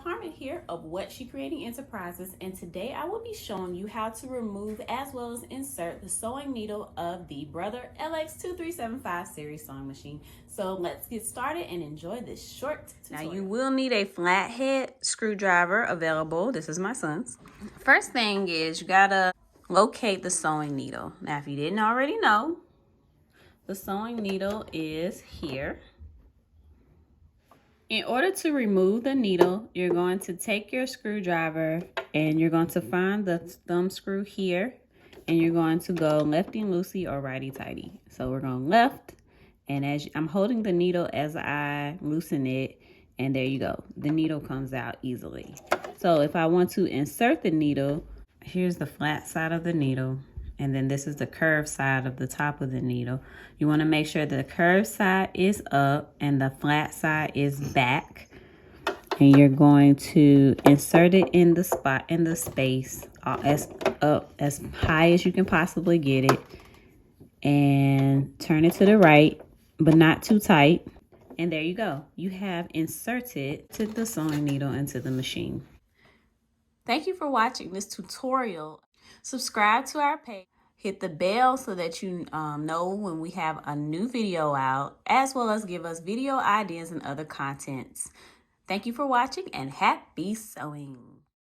Carmen here of Whatsshecreating Enterprises, and today I will be showing you how to remove as well as insert the sewing needle of the Brother LX2375 series sewing machine. So let's get started and enjoy this short tutorial. Now you will need a flathead screwdriver available. This is my son's. First thing is you gotta locate the sewing needle. Now if you didn't already know, the sewing needle is here. In order to remove the needle, you're going to take your screwdriver and you're going to find the thumb screw here, and you're going to go lefty-loosey or righty-tighty. So we're going left, and as I'm holding the needle as I loosen it, and there you go. The needle comes out easily. So if I want to insert the needle, here's the flat side of the needle. And then this is the curved side of the top of the needle. You want to make sure the curved side is up and the flat side is back. And you're going to insert it in the spot, in the space, as high as you can possibly get it. And turn it to the right, but not too tight. And there you go. You have inserted the sewing needle into the machine. Thank you for watching this tutorial. Subscribe to our page. Hit the bell so that you know when we have a new video out, as well as give us video ideas and other contents. Thank you for watching and happy sewing.